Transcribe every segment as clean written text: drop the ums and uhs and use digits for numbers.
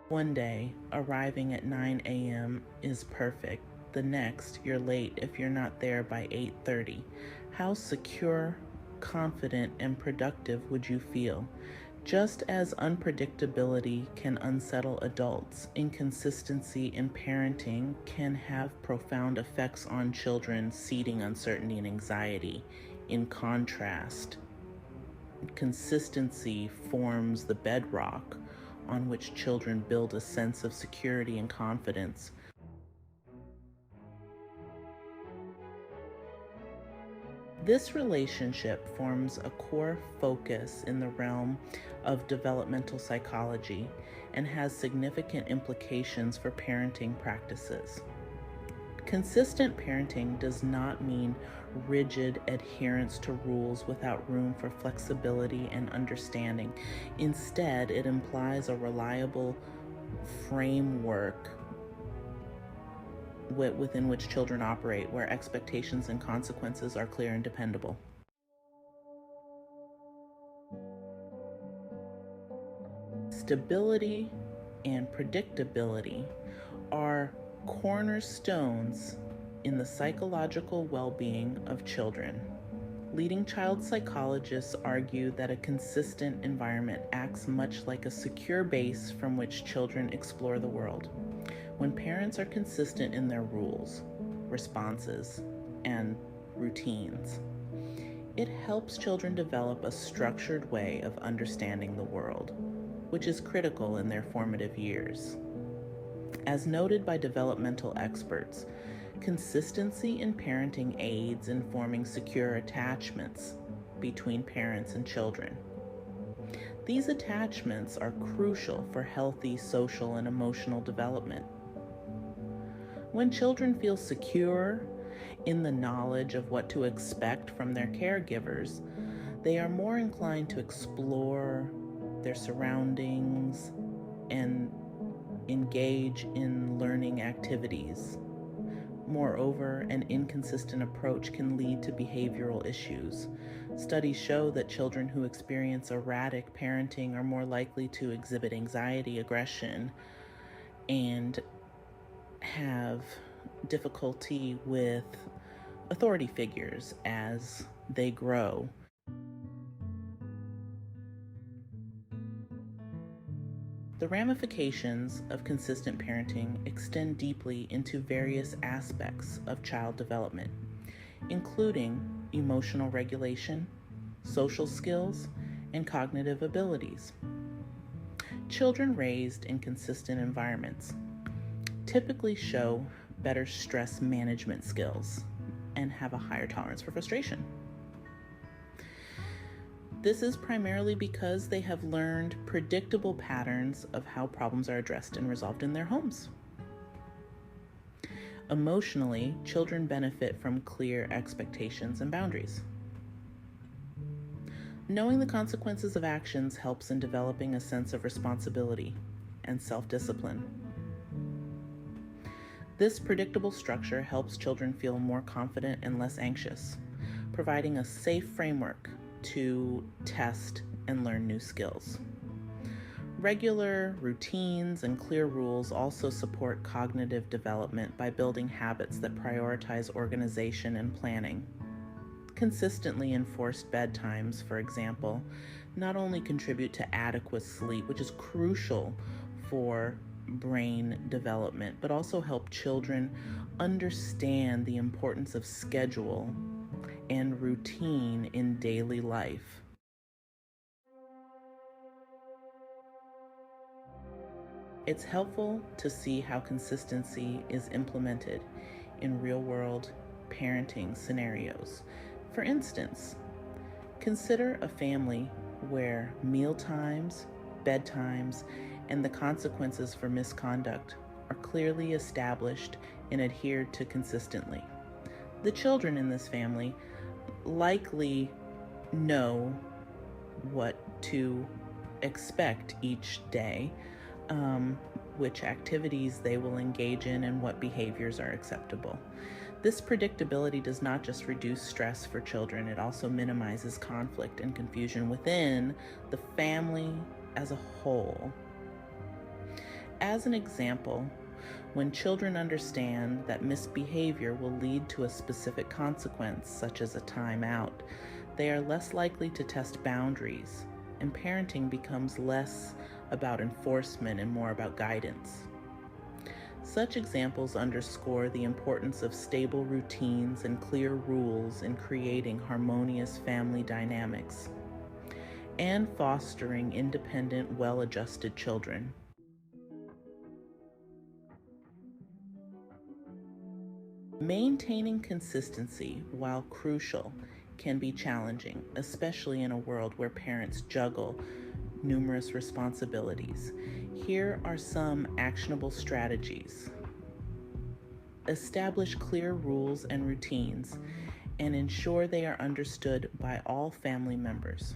One day, arriving at 9 a.m. is perfect. The next, you're late if you're not there by 8:30. How secure, confident, and productive would you feel? Just as unpredictability can unsettle adults, inconsistency in parenting can have profound effects on children, seeding uncertainty and anxiety. In contrast, consistency forms the bedrock on which children build a sense of security and confidence. This relationship forms a core focus in the realm of developmental psychology and has significant implications for parenting practices. Consistent parenting does not mean rigid adherence to rules without room for flexibility and understanding. Instead, it implies a reliable framework within which children operate, where expectations and consequences are clear and dependable. Stability and predictability are cornerstones in the psychological well-being of children. Leading child psychologists argue that a consistent environment acts much like a secure base from which children explore the world. When parents are consistent in their rules, responses, and routines, it helps children develop a structured way of understanding the world, which is critical in their formative years. As noted by developmental experts, consistency in parenting aids in forming secure attachments between parents and children. These attachments are crucial for healthy social and emotional development. When children feel secure in the knowledge of what to expect from their caregivers, they are more inclined to explore their surroundings and engage in learning activities. Moreover, an inconsistent approach can lead to behavioral issues. Studies show that children who experience erratic parenting are more likely to exhibit anxiety, aggression, and have difficulty with authority figures as they grow. The ramifications of consistent parenting extend deeply into various aspects of child development, including emotional regulation, social skills, and cognitive abilities. Children raised in consistent environments typically show better stress management skills and have a higher tolerance for frustration. This is primarily because they have learned predictable patterns of how problems are addressed and resolved in their homes. Emotionally, children benefit from clear expectations and boundaries. Knowing the consequences of actions helps in developing a sense of responsibility and self-discipline. This predictable structure helps children feel more confident and less anxious, providing a safe framework to test and learn new skills. Regular routines and clear rules also support cognitive development by building habits that prioritize organization and planning. Consistently enforced bedtimes, for example, not only contribute to adequate sleep, which is crucial for brain development, but also help children understand the importance of schedule and routine in daily life. It's helpful to see how consistency is implemented in real-world parenting scenarios. For instance, consider a family where meal times, bedtimes, and the consequences for misconduct are clearly established and adhered to consistently. The children in this family likely know what to expect each day, which activities they will engage in, and what behaviors are acceptable. This predictability does not just reduce stress for children, it also minimizes conflict and confusion within the family as a whole. As an example, when children understand that misbehavior will lead to a specific consequence, such as a timeout, they are less likely to test boundaries, and parenting becomes less about enforcement and more about guidance. Such examples underscore the importance of stable routines and clear rules in creating harmonious family dynamics and fostering independent, well-adjusted children. Maintaining consistency, while crucial, can be challenging, especially in a world where parents juggle numerous responsibilities. Here are some actionable strategies. Establish clear rules and routines and ensure they are understood by all family members.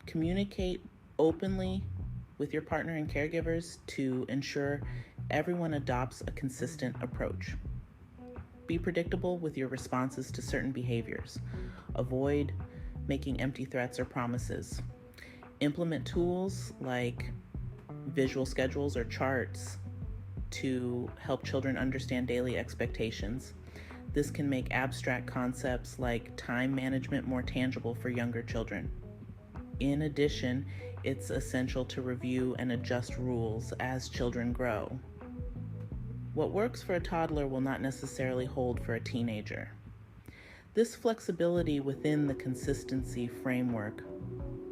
Communicate openly with your partner and caregivers to ensure everyone adopts a consistent approach. Be predictable with your responses to certain behaviors. Avoid making empty threats or promises. Implement tools like visual schedules or charts to help children understand daily expectations. This can make abstract concepts like time management more tangible for younger children. In addition, it's essential to review and adjust rules as children grow. What works for a toddler will not necessarily hold for a teenager. This flexibility within the consistency framework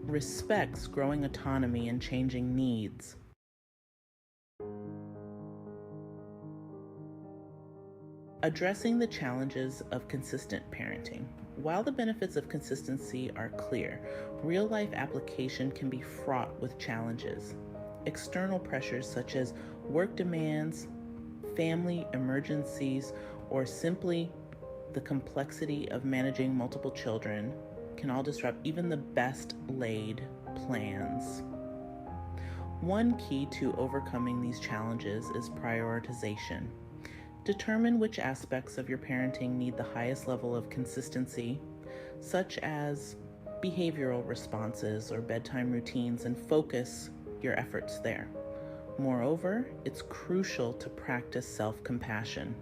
respects growing autonomy and changing needs. Addressing the challenges of consistent parenting. While the benefits of consistency are clear, real-life application can be fraught with challenges. External pressures such as work demands, family emergencies, or simply the complexity of managing multiple children can all disrupt even the best laid plans. One key to overcoming these challenges is prioritization. Determine which aspects of your parenting need the highest level of consistency, such as behavioral responses or bedtime routines, and focus your efforts there. Moreover, it's crucial to practice self-compassion.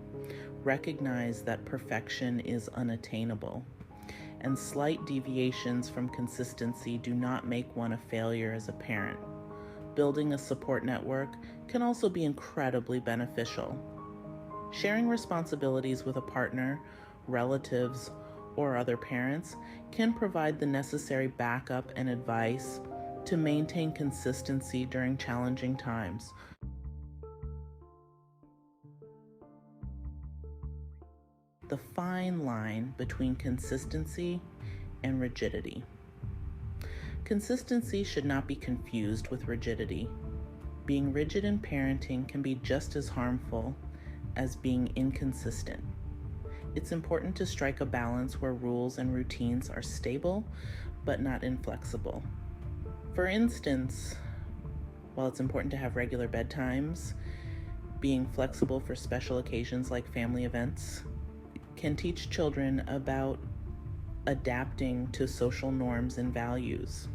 Recognize that perfection is unattainable, and slight deviations from consistency do not make one a failure as a parent. Building a support network can also be incredibly beneficial. Sharing responsibilities with a partner, relatives, or other parents can provide the necessary backup and advice to maintain consistency during challenging times. The fine line between consistency and rigidity. Consistency should not be confused with rigidity. Being rigid in parenting can be just as harmful as being inconsistent. It's important to strike a balance where rules and routines are stable but not inflexible. For instance, while it's important to have regular bedtimes, being flexible for special occasions like family events can teach children about adapting to social norms and values.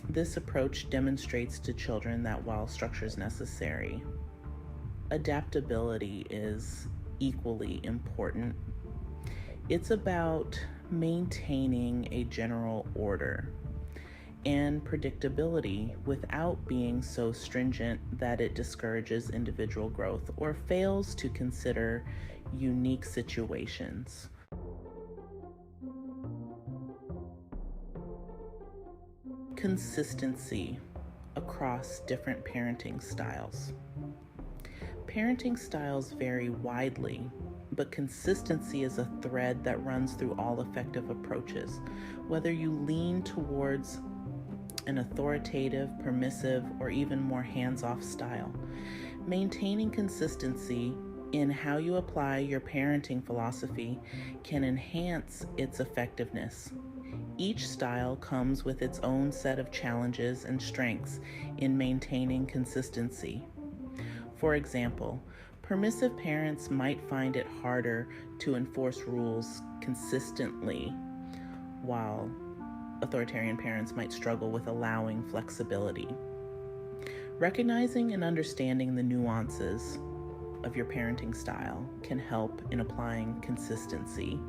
This approach demonstrates to children that while structure is necessary, adaptability is equally important. It's about maintaining a general order and predictability without being so stringent that it discourages individual growth or fails to consider unique situations. Consistency across different parenting styles. Parenting styles vary widely, but consistency is a thread that runs through all effective approaches. Whether you lean towards an authoritative, permissive, or even more hands-off style, maintaining consistency in how you apply your parenting philosophy can enhance its effectiveness. Each style comes with its own set of challenges and strengths in maintaining consistency. For example, permissive parents might find it harder to enforce rules consistently, while authoritarian parents might struggle with allowing flexibility. Recognizing and understanding the nuances of your parenting style can help in applying consistency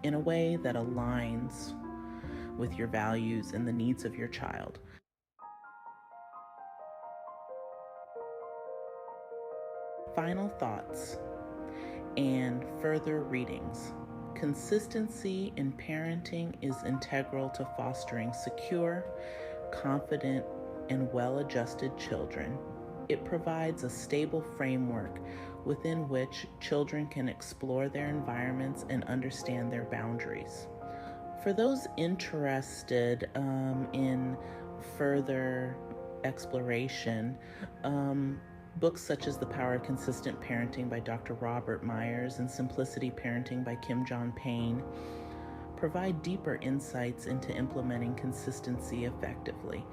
in a way that aligns with your values and the needs of your child. Final thoughts and further readings. Consistency in parenting is integral to fostering secure, confident, and well-adjusted children. It provides a stable framework within which children can explore their environments and understand their boundaries. For those interested in further exploration, books such as The Power of Consistent Parenting by Dr. Robert Myers and Simplicity Parenting by Kim John Payne provide deeper insights into implementing consistency effectively.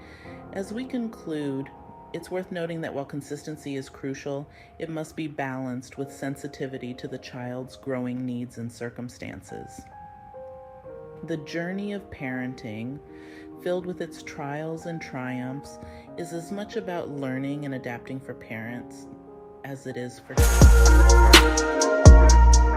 As we conclude, it's worth noting that while consistency is crucial, it must be balanced with sensitivity to the child's growing needs and circumstances. The journey of parenting, filled with its trials and triumphs, is as much about learning and adapting for parents as it is for children.